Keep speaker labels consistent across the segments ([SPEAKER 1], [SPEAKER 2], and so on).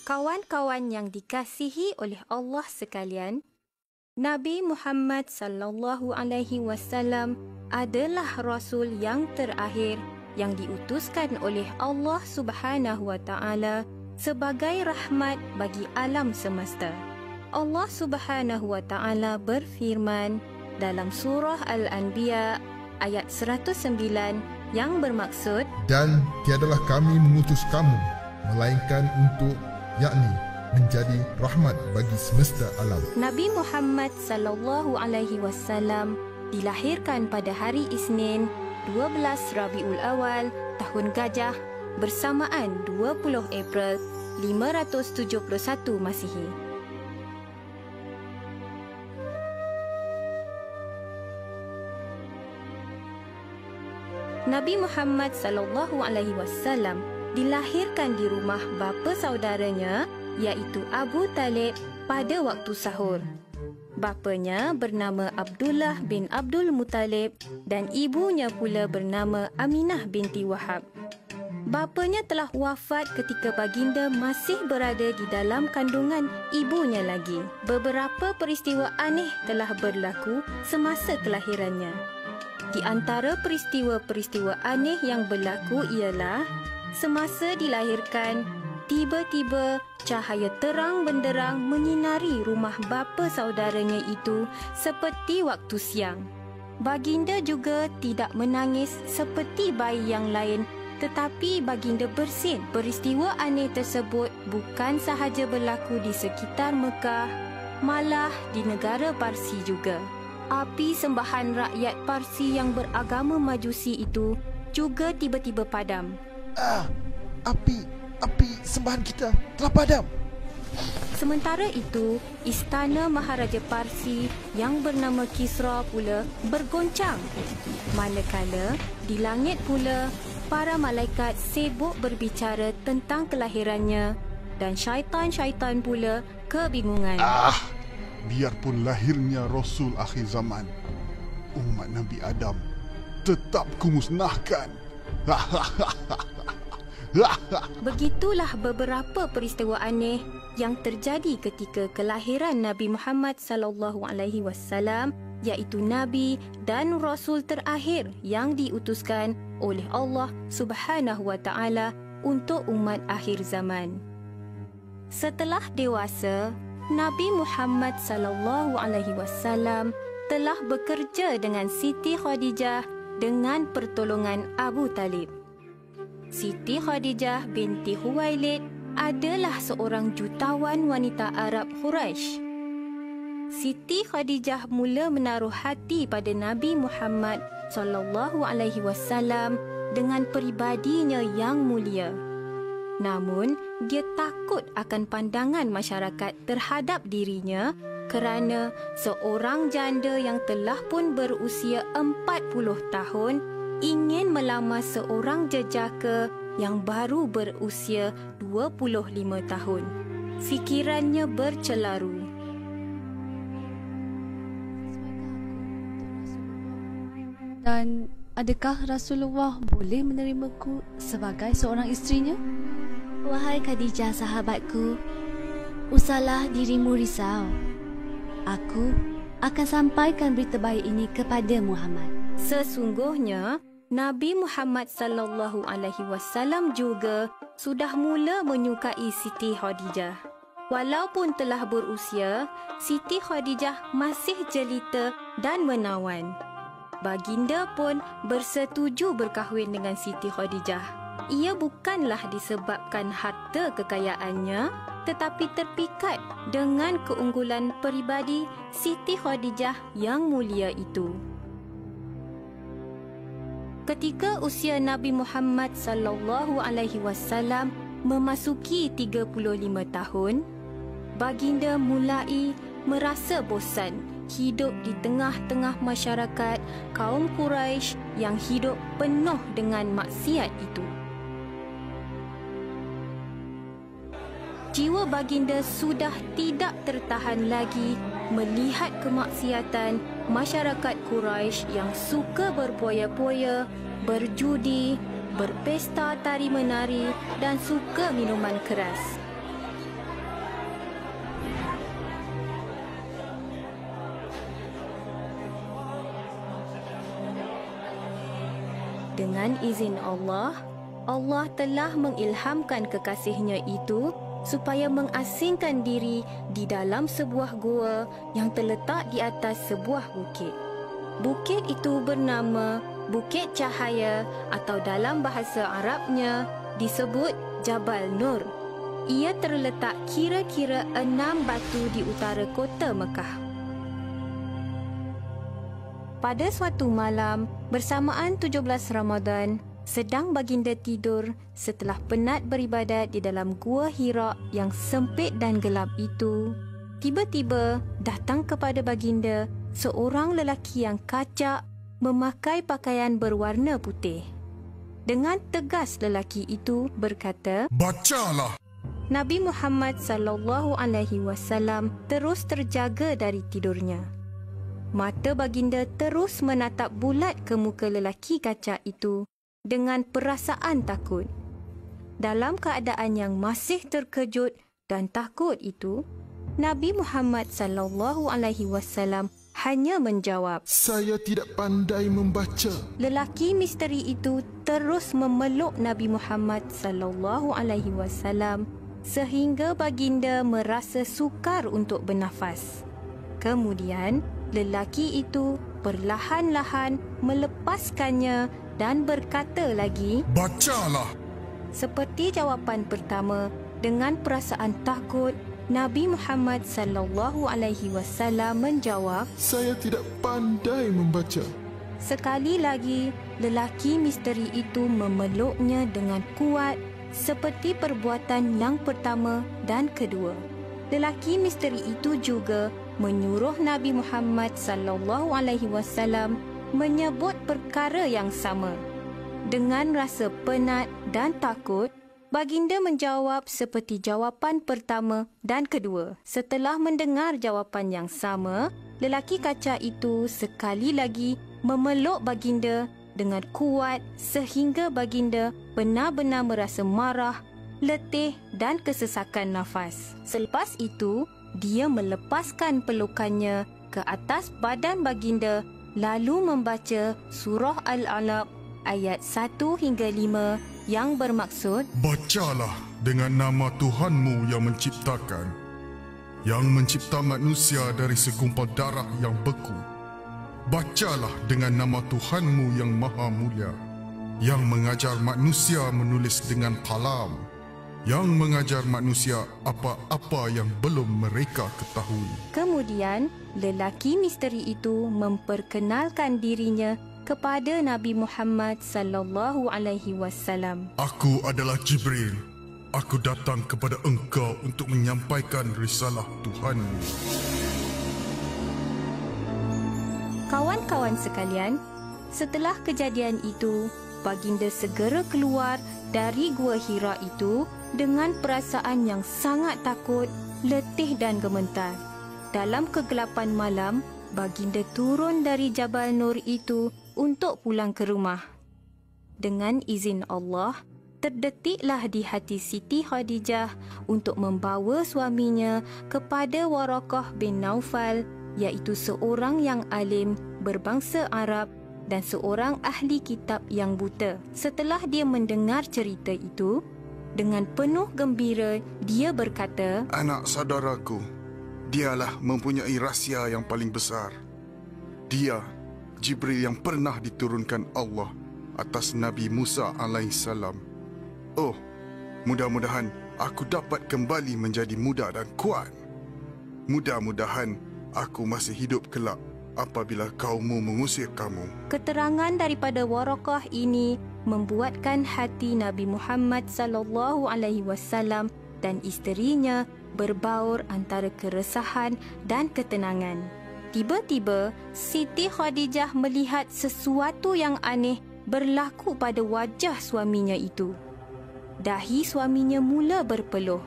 [SPEAKER 1] Kawan-kawan yang dikasihi oleh Allah sekalian, Nabi Muhammad sallallahu alaihi wasallam adalah rasul yang terakhir yang diutuskan oleh Allah Subhanahu wa taala sebagai rahmat bagi alam semesta. Allah Subhanahu wa taala berfirman dalam surah Al-Anbiya ayat 109 yang bermaksud,
[SPEAKER 2] dan tiadalah kami mengutus kamu melainkan untuk, yakni menjadi rahmat bagi semesta alam.
[SPEAKER 1] Nabi Muhammad sallallahu alaihi wasallam dilahirkan pada hari Isnin 12 Rabiul Awal tahun Gajah bersamaan 20 April 571 Masihi. Nabi Muhammad sallallahu alaihi wasallam dilahirkan di rumah bapa saudaranya iaitu Abu Talib pada waktu sahur. Bapanya bernama Abdullah bin Abdul Muttalib dan ibunya pula bernama Aminah binti Wahab. Bapanya telah wafat ketika baginda masih berada di dalam kandungan ibunya lagi. Beberapa peristiwa aneh telah berlaku semasa kelahirannya. Di antara peristiwa-peristiwa aneh yang berlaku ialah semasa dilahirkan, tiba-tiba cahaya terang benderang menyinari rumah bapa saudaranya itu seperti waktu siang. Baginda juga tidak menangis seperti bayi yang lain, tetapi baginda bersin. Peristiwa aneh tersebut bukan sahaja berlaku di sekitar Mekah, malah di negara Parsi juga. Api sembahan rakyat Parsi yang beragama Majusi itu juga tiba-tiba padam.
[SPEAKER 3] Api sembahan kita telah padam.
[SPEAKER 1] Sementara itu, istana Maharaja Parsi yang bernama Kisra pula bergoncang. Manakala di langit pula para malaikat sibuk berbicara tentang kelahirannya dan syaitan-syaitan pula kebingungan.
[SPEAKER 3] Biarpun lahirnya Rasul akhir zaman, umat Nabi Adam tetap kumusnahkan.
[SPEAKER 1] Begitulah beberapa peristiwa aneh yang terjadi ketika kelahiran Nabi Muhammad sallallahu alaihi wasallam, iaitu nabi dan rasul terakhir yang diutuskan oleh Allah Subhanahu wa taala untuk umat akhir zaman. Setelah dewasa, Nabi Muhammad sallallahu alaihi wasallam telah bekerja dengan Siti Khadijah dengan pertolongan Abu Talib. Siti Khadijah binti Huwailid adalah seorang jutawan wanita Arab Quraisy. Siti Khadijah mula menaruh hati pada Nabi Muhammad sallallahu alaihi wasallam dengan peribadinya yang mulia. Namun, dia takut akan pandangan masyarakat terhadap dirinya kerana seorang janda yang telah pun berusia 40 tahun ingin melamar seorang jejaka yang baru berusia 25 tahun. Fikirannya bercelaru.
[SPEAKER 4] Dan adakah Rasulullah boleh menerimaku sebagai seorang isterinya?
[SPEAKER 5] Wahai Khadijah sahabatku, usahlah dirimu risau. Aku akan sampaikan berita baik ini kepada Muhammad.
[SPEAKER 1] Sesungguhnya, Nabi Muhammad sallallahu alaihi wasallam juga sudah mula menyukai Siti Khadijah. Walaupun telah berusia, Siti Khadijah masih jelita dan menawan. Baginda pun bersetuju berkahwin dengan Siti Khadijah. Ia bukanlah disebabkan harta kekayaannya, tetapi terpikat dengan keunggulan peribadi Siti Khadijah yang mulia itu. Ketika usia Nabi Muhammad sallallahu alaihi wasallam memasuki 35 tahun, baginda mulai merasa bosan hidup di tengah-tengah masyarakat kaum Quraisy yang hidup penuh dengan maksiat itu. Jiwa baginda sudah tidak tertahan lagi melihat kemaksiatan masyarakat Quraisy yang suka berpoya-poya, berjudi, berpesta tari menari dan suka minuman keras. Dengan izin Allah, Allah telah mengilhamkan kekasihnya itu supaya mengasingkan diri di dalam sebuah gua yang terletak di atas sebuah bukit. Bukit itu bernama Bukit Cahaya atau dalam bahasa Arabnya disebut Jabal Nur. Ia terletak kira-kira 6 batu di utara kota Mekah. Pada suatu malam, bersamaan 17 Ramadan, sedang baginda tidur setelah penat beribadat di dalam gua Hira yang sempit dan gelap itu. Tiba-tiba datang kepada baginda seorang lelaki yang kacak memakai pakaian berwarna putih. Dengan tegas lelaki itu berkata,
[SPEAKER 2] "Bacalah!"
[SPEAKER 1] Nabi Muhammad SAW terus terjaga dari tidurnya. Mata baginda terus menatap bulat ke muka lelaki kacak itu dengan perasaan takut. Dalam keadaan yang masih terkejut dan takut itu, Nabi Muhammad SAW hanya menjawab,
[SPEAKER 2] "Saya tidak pandai membaca."
[SPEAKER 1] Lelaki misteri itu terus memeluk Nabi Muhammad SAW sehingga baginda merasa sukar untuk bernafas. Kemudian, lelaki itu perlahan-lahan melepaskannya dan berkata lagi,
[SPEAKER 2] "Bacalah!"
[SPEAKER 1] Seperti jawapan pertama, dengan perasaan takut, Nabi Muhammad SAW menjawab,
[SPEAKER 2] "Saya tidak pandai membaca."
[SPEAKER 1] Sekali lagi, lelaki misteri itu memeluknya dengan kuat seperti perbuatan yang pertama dan kedua. Lelaki misteri itu juga menyuruh Nabi Muhammad SAW menyebut perkara yang sama. Dengan rasa penat dan takut, baginda menjawab seperti jawapan pertama dan kedua. Setelah mendengar jawapan yang sama, lelaki kaca itu sekali lagi memeluk baginda dengan kuat sehingga baginda benar-benar merasa marah, letih dan kesesakan nafas. Selepas itu, dia melepaskan pelukannya ke atas badan baginda lalu membaca surah Al-Alaq ayat 1 hingga 5 yang bermaksud,
[SPEAKER 2] "Bacalah dengan nama Tuhanmu yang menciptakan, yang mencipta manusia dari segumpal darah yang beku. Bacalah dengan nama Tuhanmu yang maha mulia, yang mengajar manusia menulis dengan kalam, yang mengajar manusia apa-apa yang belum mereka ketahui."
[SPEAKER 1] Kemudian, lelaki misteri itu memperkenalkan dirinya kepada Nabi Muhammad SAW.
[SPEAKER 2] "Aku adalah Jibril. Aku datang kepada engkau untuk menyampaikan risalah Tuhanmu."
[SPEAKER 1] Kawan-kawan sekalian, setelah kejadian itu, baginda segera keluar dari gua Hira itu dengan perasaan yang sangat takut, letih dan gemetar. Dalam kegelapan malam, baginda turun dari Jabal Nur itu untuk pulang ke rumah. Dengan izin Allah, terdetiklah di hati Siti Khadijah untuk membawa suaminya kepada Waraqah bin Naufal, iaitu seorang yang alim berbangsa Arab dan seorang ahli kitab yang buta. Setelah dia mendengar cerita itu, dengan penuh gembira dia berkata,
[SPEAKER 3] "Anak saudaraku, dialah mempunyai rahsia yang paling besar. Dia, Jibril yang pernah diturunkan Allah atas Nabi Musa alaihissalam. Oh, mudah-mudahan aku dapat kembali menjadi muda dan kuat. Mudah-mudahan aku masih hidup kelak apabila kaummu mengusir kamu."
[SPEAKER 1] Keterangan daripada Waraqah ini membuatkan hati Nabi Muhammad SAW dan isterinya berbaur antara keresahan dan ketenangan. Tiba-tiba, Siti Khadijah melihat sesuatu yang aneh berlaku pada wajah suaminya itu. Dahi suaminya mula berpeluh.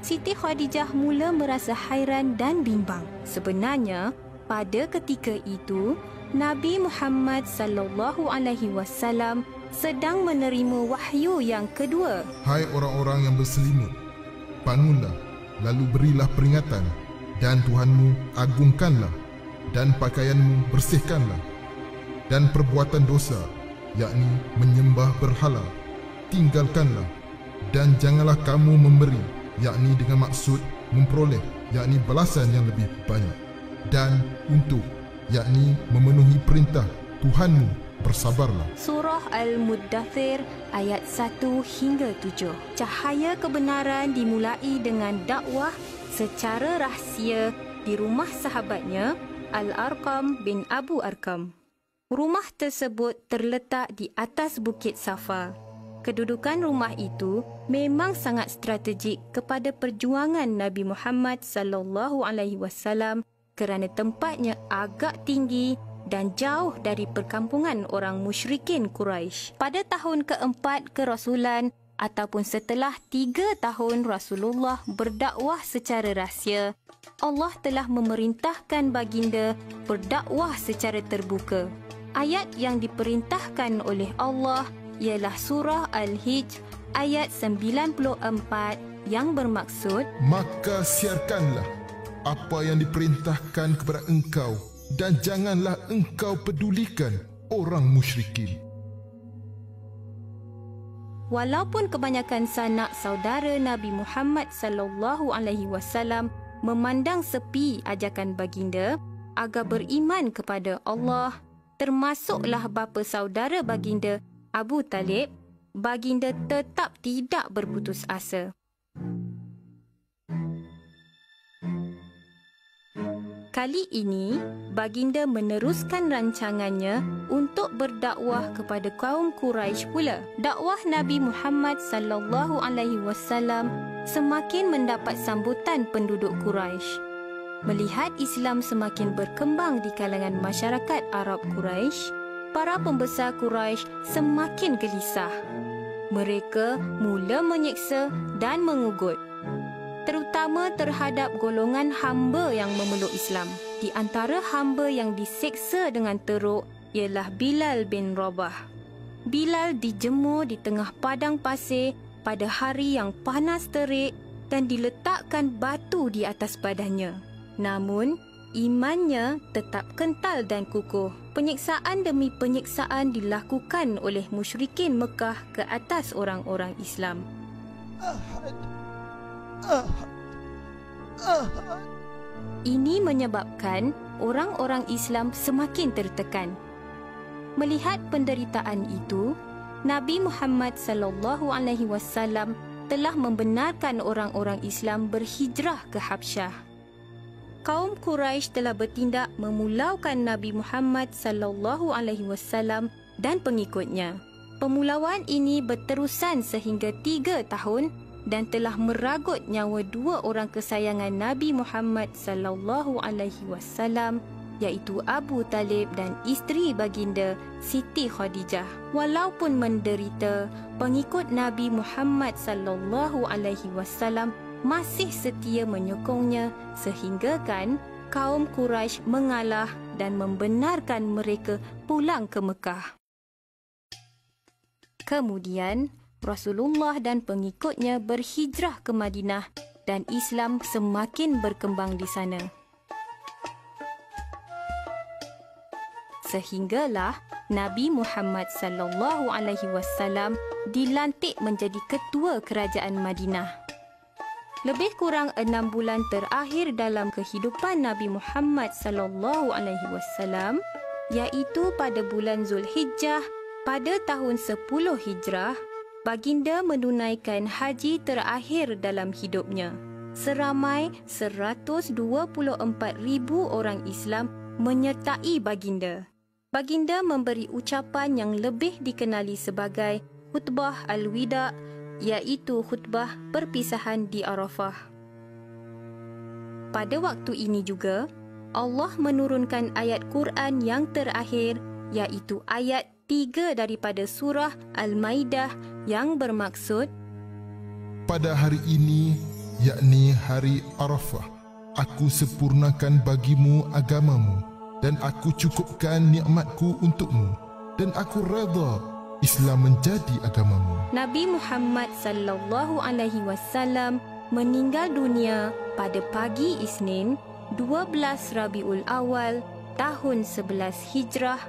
[SPEAKER 1] Siti Khadijah mula merasa hairan dan bimbang. Sebenarnya, pada ketika itu, Nabi Muhammad SAW sedang menerima wahyu yang kedua.
[SPEAKER 2] "Hai orang-orang yang berselimut, bangunlah, lalu berilah peringatan, dan Tuhanmu agungkanlah, dan pakaianmu bersihkanlah, dan perbuatan dosa
[SPEAKER 6] yakni menyembah berhala. Tinggalkanlah, dan janganlah kamu memberi, yakni dengan maksud memperoleh, yakni balasan yang lebih banyak. Dan untuk, yakni memenuhi perintah Tuhanmu, bersabarlah.
[SPEAKER 1] Surah Al-Muddathir ayat 1 hingga 7. Cahaya kebenaran dimulai dengan dakwah secara rahsia di rumah sahabatnya Al-Arqam bin Abu Arqam. Rumah tersebut terletak di atas Bukit Safa. Kedudukan rumah itu memang sangat strategik kepada perjuangan Nabi Muhammad sallallahu alaihi wasallam kerana tempatnya agak tinggi dan jauh dari perkampungan orang musyrikin Quraisy. Pada tahun keempat kerasulan ataupun setelah 3 tahun Rasulullah berdakwah secara rahsia, Allah telah memerintahkan baginda berdakwah secara terbuka. Ayat yang diperintahkan oleh Allah ialah surah Al-Hijr ayat 94 yang bermaksud,
[SPEAKER 6] maka siarkanlah apa yang diperintahkan kepada engkau dan janganlah engkau pedulikan orang musyrikin.
[SPEAKER 1] Walaupun kebanyakan sanak saudara Nabi Muhammad sallallahu alaihi wasallam memandang sepi ajakan baginda agar beriman kepada Allah, termasuklah bapa saudara baginda Abu Talib, baginda tetap tidak berputus asa. Kali ini, baginda meneruskan rancangannya untuk berdakwah kepada kaum Quraisy pula. Dakwah Nabi Muhammad sallallahu alaihi wasallam semakin mendapat sambutan penduduk Quraisy. Melihat Islam semakin berkembang di kalangan masyarakat Arab Quraisy, para pembesar Quraisy semakin gelisah. Mereka mula menyeksa dan mengugut, terutama terhadap golongan hamba yang memeluk Islam. Di antara hamba yang diseksa dengan teruk ialah Bilal bin Rabah. Bilal dijemur di tengah padang pasir pada hari yang panas terik dan diletakkan batu di atas badannya. Namun, imannya tetap kental dan kukuh. Penyiksaan demi penyiksaan dilakukan oleh musyrikin Mekah ke atas orang-orang Islam. Ini menyebabkan orang-orang Islam semakin tertekan. Melihat penderitaan itu, Nabi Muhammad sallallahu alaihi wasallam telah membenarkan orang-orang Islam berhijrah ke Habsyah. Kaum Quraisy telah bertindak memulaukan Nabi Muhammad sallallahu alaihi wasallam dan pengikutnya. Pemulauan ini berterusan sehingga 3 tahun dan telah meragut nyawa 2 orang kesayangan Nabi Muhammad sallallahu alaihi wasallam, iaitu Abu Talib dan isteri baginda Siti Khadijah. Walaupun menderita, pengikut Nabi Muhammad sallallahu alaihi wasallam masih setia menyokongnya sehinggakan kaum Quraisy mengalah dan membenarkan mereka pulang ke Mekah. Kemudian, Rasulullah dan pengikutnya berhijrah ke Madinah dan Islam semakin berkembang di sana. Sehinggalah Nabi Muhammad sallallahu alaihi wasallam dilantik menjadi ketua kerajaan Madinah. Lebih kurang 6 bulan terakhir dalam kehidupan Nabi Muhammad sallallahu alaihi wasallam, iaitu pada bulan Zulhijjah pada tahun 10 Hijrah, baginda menunaikan haji terakhir dalam hidupnya. Seramai 124,000 orang Islam menyertai baginda. Baginda memberi ucapan yang lebih dikenali sebagai khutbah Al-Wida', iaitu khutbah perpisahan di Arafah. Pada waktu ini juga, Allah menurunkan ayat Quran yang terakhir, iaitu ayat 3 daripada surah Al-Maidah yang bermaksud,
[SPEAKER 6] pada hari ini, yakni hari Arafah, aku sempurnakan bagimu agamamu dan aku cukupkan nikmatku untukmu dan aku redha Islam menjadi agamamu.
[SPEAKER 1] Nabi Muhammad sallallahu alaihi wasallam meninggal dunia pada pagi Isnin 12 Rabiul Awal tahun 11 Hijrah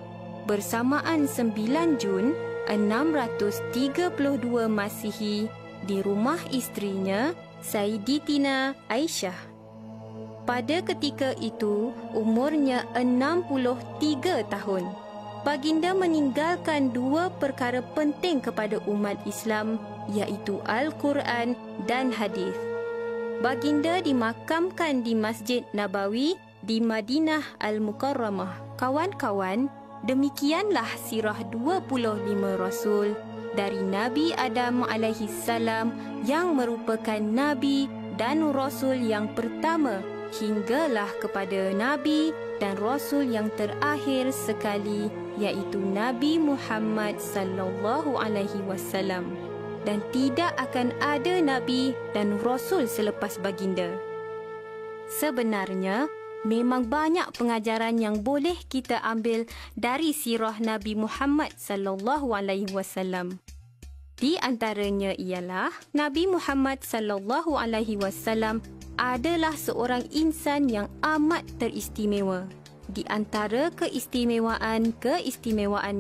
[SPEAKER 1] bersamaan 9 Jun 632 Masihi di rumah isterinya Sayyidatina Aisyah. Pada ketika itu, umurnya 63 tahun. Baginda meninggalkan 2 perkara penting kepada umat Islam, iaitu Al-Quran dan hadis. Baginda dimakamkan di Masjid Nabawi di Madinah Al-Mukarramah. Kawan-kawan, demikianlah sirah 25 Rasul dari Nabi Adam alaihissalam yang merupakan Nabi dan Rasul yang pertama hinggalah kepada Nabi dan Rasul yang terakhir sekali, iaitu Nabi Muhammad sallallahu alaihi wasallam. Dan tidak akan ada Nabi dan Rasul selepas baginda. Sebenarnya, memang banyak pengajaran yang boleh kita ambil dari sirah Nabi Muhammad sallallahu alaihi wasallam. Di antaranya ialah Nabi Muhammad sallallahu alaihi wasallam adalah seorang insan yang amat teristimewa. Di antara keistimewaan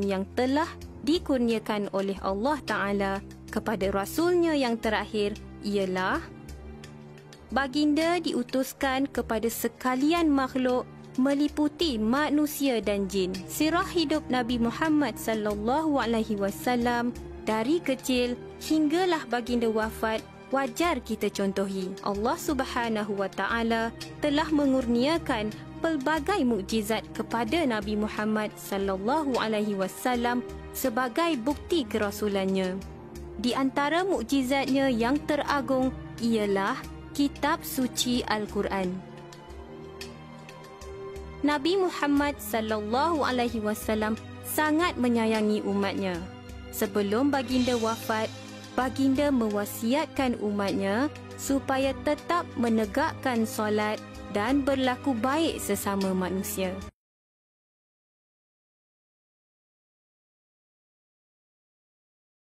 [SPEAKER 1] yang telah dikurniakan oleh Allah Ta'ala kepada Rasulnya yang terakhir ialah baginda diutuskan kepada sekalian makhluk meliputi manusia dan jin. Sirah hidup Nabi Muhammad sallallahu alaihi wasallam dari kecil hinggalah baginda wafat wajar kita contohi. Allah Subhanahu wa taala telah mengurniakan pelbagai mukjizat kepada Nabi Muhammad sallallahu alaihi wasallam sebagai bukti kerasulannya. Di antara mukjizatnya yang teragung ialah kitab suci Al-Quran. Nabi Muhammad sallallahu alaihi wasallam sangat menyayangi umatnya. Sebelum baginda wafat, baginda mewasiatkan umatnya supaya tetap menegakkan solat dan berlaku baik sesama manusia.